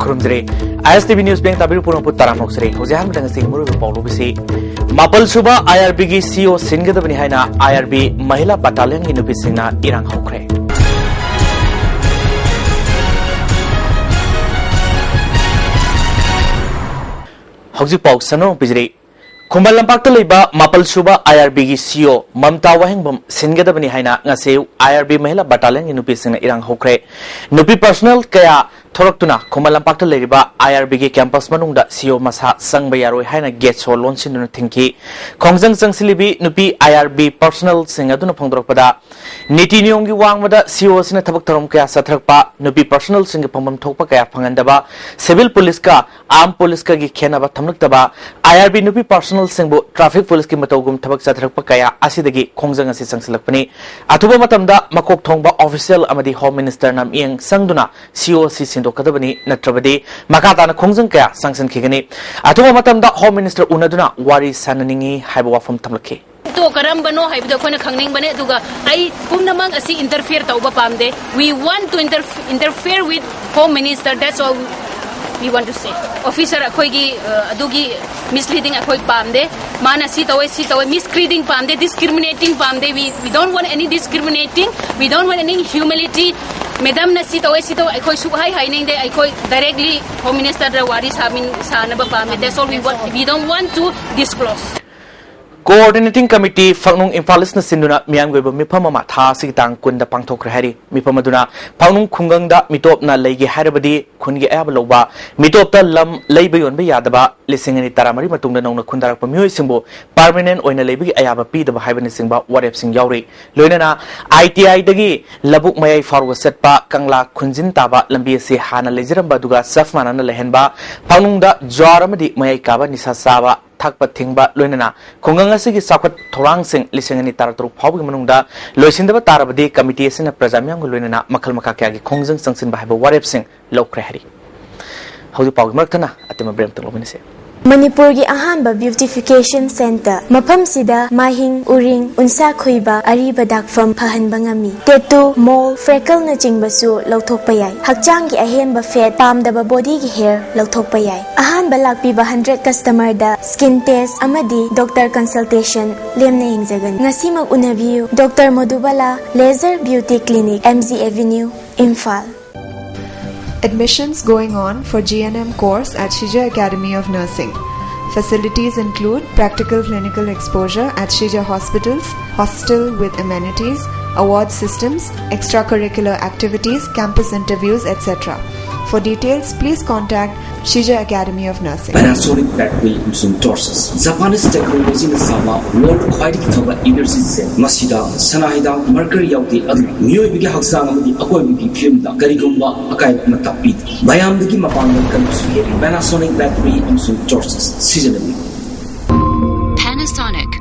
खुरुमजरे ISTV news bank ताबिरु पुरंपु तारामोक्सरे होजाम दंगसी मुरुबु पौलुबिसि मापल सुबा IRB की CEO सिनगदबनि हाइना IRB महिला बटालियन की नुपिसिंगना इरांग हौख्रे हौजिक पाउ सनो बिजरे खुमल लंपाक्ता लेबा मापल सुबा IRB की CEO ममता वाहेंगबम सिनगदबनि हाइना ngase IRB महिला बटालियन की नुपिसिंगना इरांग हौख्रे नुपि पर्सनल कया थोरक्तुना खुमल लंपाक्ता लेबा IRB की कैंपस मनुंगदा CEO मसा संगबा यारोय हाइना गेट सो लोनसिनुना थिंकी खोंगजंग संगसिलिबि नुपि IRB पर्सनल सिंग अदुना फोंदरपदा नीति नियम की वांगमदा CEO सिना थबक थरम कया सथरकपा नुपि पर्सनल सिंग फंगम थोकपा कया फंगंदबा सिविल पुलिस का आर्म पुलिस का की खेनबा थमलक्तबा IRB नुपि पर्सनल सिंगबु ट्रैफिक पुलिस की मतौगुम थबक सथरकपा कया असिदगी खोंगजंग असि संगसलकपनि अथुबा मतमदा मकोक थोंगबा ऑफिशियल अमदी होम मिनिस्टर नाम इयंग संगदुना CEO सि सिंदोकदबनि नत्रबदि मकाताना खोंगजंग कया संगसनखिगनि अथुबा मतमदा होम मिनिस्टर उनदुना वारी साननिंगी हाइबा वाफम थमलखि तो करम बनो हाइबदो कोने खंगनिंग बने दुगा आई पुनमंग असी इंटरफेयर तौबा पामदे we want to interfere with home minister that's all we want to say officer अखोइगी अदुगी मिसलीडिंग अखोइ पामदे माना सी तवे मिसक्रीडिंग पामदे डिस्क्रिमिनेटिंग पामदे we don't want any discriminating we don't want any humility madam ना सी तवे अखोइ सुहाई हाइनिंग दे अखोइ डायरेक्टली होम मिनिस्टर द वारी सानबा पामदे that's all we don't want to disclose coordinating committee फंगनुंग इम्फालिसना सिंदुना मियाम गोइबो मिफम मा था सिग तांग कुंदा पांगथोखरे हारि मिफम अदुना फंगनुंग खुंगंगदा मिटोपना लेगे हारबदी खुनगे आब लौबा मिटोपता लम लेबे योनबे यादबा लिसिंगनि तारामरी मतुंगदा नौना खुंदारप मियोय सिंबो परमानेंट ओइना लेबेगी अयाबा पीदबा हाइबनि सिंबा वारेप सिंग यावरे लोइनाना ITI दगी लबुक मयाई फारवा सेटपा कंगला खुंजिन ताबा लंबी से हाना लेजरंबा दुगा सफमाना लेहनबा फंगनुंगदा ज्वार अमदी मयाई काबा निसा साबा थकप थिंगबा लोइनाना खुंगंग असिगी साखत थोरांग सिंग लिसिंगनि तारातरु फावगी मनुंगदा लोइसिंदबा ताराबदि कमिटी असिना प्रजाम्यांग लोइनाना मखल मखा क्यागी खोंगजंग संगसिन बाहाइबा वारेप सिंग लौख्रे हरि हौजि पावगी मरथना अतिम ब्रेम तंगलोबिनसे मणिपुर की अहानबा ब्यूटिफिकेशन सेंटर मफम सिदा माहिंग उरिंग उनसा खुइबा अरीबा दागफम फहनबा ngami टेटू मोल फ्रेकल न चिंगबसु लौथोकपा याय हकचांग की अहेनबा फेट पामदबा बॉडी की हेयर लौथोकपा याय अहानबा लाकपीबा 100 कस्टमर दा स्किन टेस्ट अमदी डॉक्टर कंसल्टेशन लेमने हिंगजगन ngasimak unabiyu doctor Madhubala laser beauty clinic MG avenue Imphal Admissions going on for GNM course at Shija Academy of Nursing. Facilities include practical clinical exposure at Shija hospitals, hostel with amenities, award systems, extracurricular activities, campus interviews, etc. For details, please contact Shija Academy of Nursing. Panasonic battery using torches. Japanese technology na sama world quite thaba energy se masida sanahida mercury yauti adu miyoi bigi haksang amadi akoi bigi film da karigumba akai na tapi bayam digi mapang kan su Panasonic battery using torches seasonally. Panasonic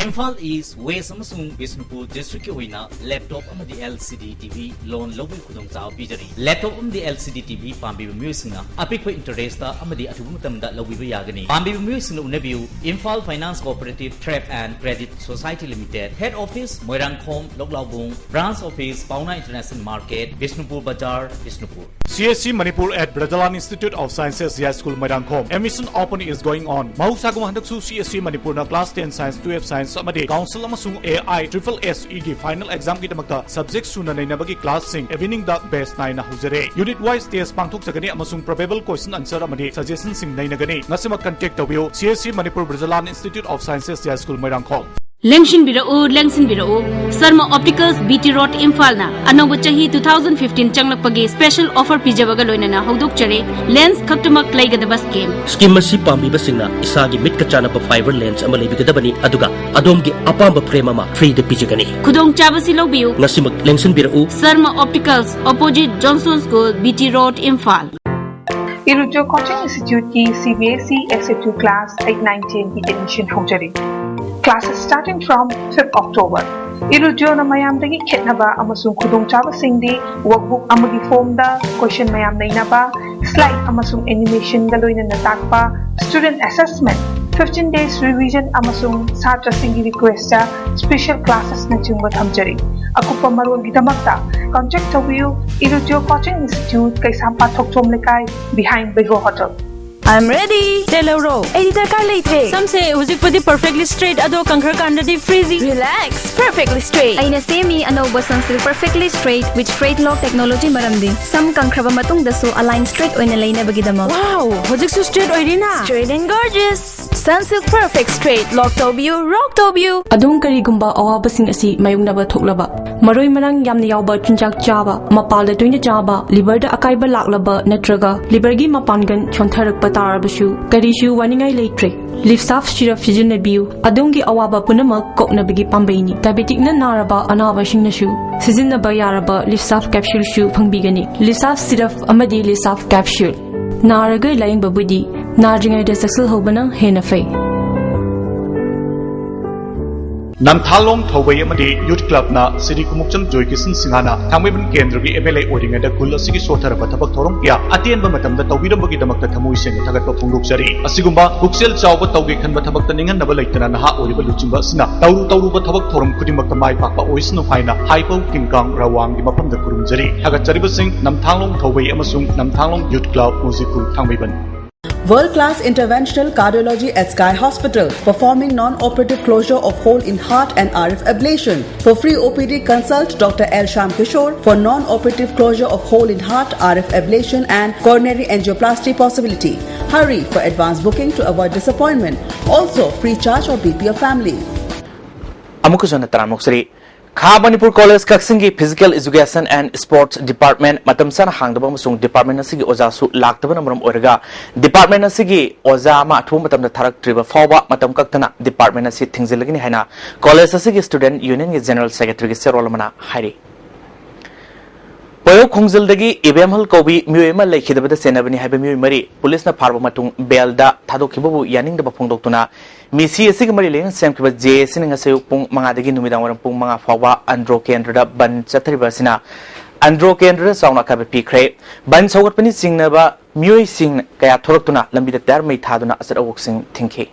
Imphal East West Amasung Bisnupur District ki oina laptop amadi LCD TV loan lobi khudong chaw bijari laptop amadi LCD TV pambi music apikwa interest ta amadi athubu matamda lobi yagani pambi music unabiu Imphal Finance Cooperative Trap and Credit Society Limited Head Office Moirangkhom Loklaubung Branch Office Pauna International Market Bisnupur Bazar Bisnupur CSC Manipur at Brajalan Institute of Sciences High School Moirangkhom admission opening is going on mahusagum handaksu CSC Manipur na class 10 science 12 science amadi council amasung AI triple SE gi final exam gi damakta subject suna nainabagi class sing evening da best 9 na hujare unit wise test pangthok jagani amasung probable question answer amadi suggestion sing nainagani ngasima contact tabiyo CSC Manipur Brajalan Institute of Sciences High School Moirangkhom Lengshin Birao Sarma Opticals BT Road Imphal na Anoba Chahi 2015 Changlakpagi special offer pijabaga loinana hodok chare lens khaktamak laigadaba scheme scheme masi pambi basingna isagi mit kachana pa fiber lens ama lebigadabani aduga adomgi apamba frame ama free de pijagani khudong chabasi lobiu ngasimak Lengshin Birao Sarma Opticals opposite Johnson School BT Road Imphal Irujo Coaching Institute की CBSE SA2 class 8-9-10 की admission हो जारी. Classes starting from 5th October. Irujona mayamdagi khetnaba amasung khudongchaba singdi workbook amagi form da question mayam nainaba slide amasung animation ga loina natakpa student assessment 15 days revision amasung satra singi request special classes na chungba thamjari akupa marol gidamakta contact tawiu Irujo Coaching Institute kaisam pathokchom lekai behind Bego Hotel. I'm ready. Telero. Editor car late. Some say hujik padi perfectly straight ado kankhar kandadi freezy. Relax. Perfectly straight. Aina semi anoba sunsilk perfectly straight with straight lock technology maramdi. Some kankraba matung dasu align straight oina laina bagidamo. Wow. Hujik su straight oirina. Straight and gorgeous. Sunsilk perfect straight lock tobiu rock tobiu. Adung kari gumba awa basing asi mayung naba thoklaba. Maroi manang yamni yawba chunjak chaba. Mapal da tuina chaba. Liver da akaiba laklaba netraga. Liver gi mapangan chontharak Tarabashu, Karishu, Waningai Latre, Live Saf Shira Fijinabu, Adungi Awaba Punama, Koknabigi Pambani, Diabetic Naraba, Anava Shinashu, Sizinaba Yaraba, Live Saf Capsule Shoe, Pangbigani, Live Saf Siraf Amadi, Live Saf Capsule, Naraga Lying Babudi, Narjinga de Saxel Hobana, Henafay. Namthalong Thawai amadi Youth Club na Siri Kumukcham Joy Kisan Singhana Thangmaiban Kendragi MLA Odingada Kul asigi Sotharaba Thabak Thorom kya Atienba matamda tawirambagi damakta thamui seng thagatpa phongdokjari asigumba Buksel Chawba tawge khanba thabakta ninganaba leitana naha oriba luchimba sina tawruba thabak thorom khudimakta mai pakpa oisnu haina Haipau Kingkang Rawang gi mapamda kurumjari thagatjariba sing Namthalong Thawai amasung Namthalong Youth Club Musical Thangmaiban. World-class interventional cardiology at Sky Hospital, performing non-operative closure of hole in heart and RF ablation. For free OPD, consult Dr. L. Sham Kishore for non-operative closure of hole in heart, RF ablation and coronary angioplasty possibility. Hurry for advance booking to avoid disappointment. Also, free charge or BP your family. Amukusana Taramoksari. Kha Manipur College Kaksingi Physical Education and Sports Department Matamsan Hangdaba Musung Department Asigi Ozasu Laktaban Amram Orga Department Asigi Ozama Atum Matam the Tarak Triba Fawa Matam Kaktana Department Asi Thingzilagini Hana College Asigi Student Union General Secretary Serolamana Hari Poyo Kongzildagi Ibemhal Kobi Muema Lakidabada Senabani Habami Mari Police na Parva Matung Belda Tadokibu Yaning the Bapung Doctona Misi asig Marilyn Sam Kiba J Sing as Pung Mangadagi Numidam Pung Manga Fawa Andro Kendra Ban Chatribasina Andro Kendra Sauna Kabi Cray Ban Sawapani Singnaba Mui Sing Kaya Tortuna Lambi the Dermay Taduna as a Woxing Tinky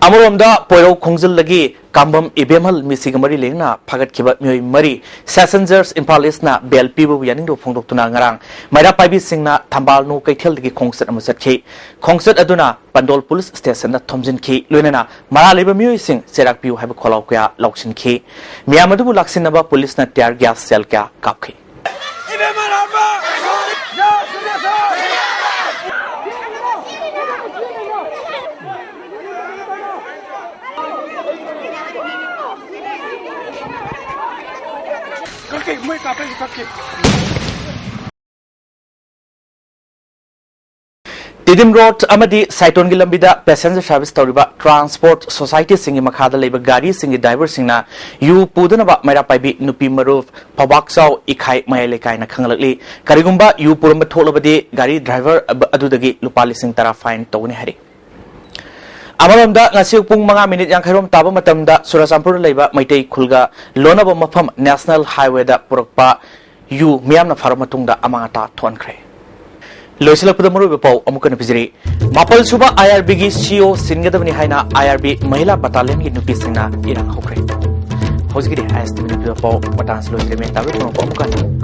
Amoromda Poyo Kongzildagi Kambam Ibemhal Misigamari Lena Pagat Kiba Mui Mari Sassengers Impalisna Bel Pibu Yaning do Pungdoctuna Ngarang Maida Pabi Singna Tambal no Kaitel the concert Amusaki Concert Aduna Pandol Police Station na Tomjin Ki Lunena Maraliba Mui Sing Serak Piu have a Kolaukia Laukshin Ki Miamadu Laksinaba Police na Tear Gas Selka Kapki Tidim Road Amadi Saiton Gilambida Passenger Service Toriba Transport Society Singi Makada Labor Gari Singi Diver Singna You Pudanaba Mera Paibi Nupi Maruf Pabaksau Ikai Mayalekai na Kangalali Karigumba You Puramba Tolabadi Gari Driver Adudagi Lupali Sing Tara Fine Tawni Hari Amaramda ngasi pung mga minute yang kairom taba matamda Surasampur Laiba Maitei Kulga Lonaba Mapam National Highway da Purokpa You Miam na Faramatungda Amangata Tuankre Loisila Pudamuru Bepau Amukan Pizri Mapal Suba IRB gi CEO Singadavani Haina IRB Mahila Battalion gi Nupi Singna Irang Hokre Hosgiri ISTV Bepau Matans Loisila Mentabe Amukan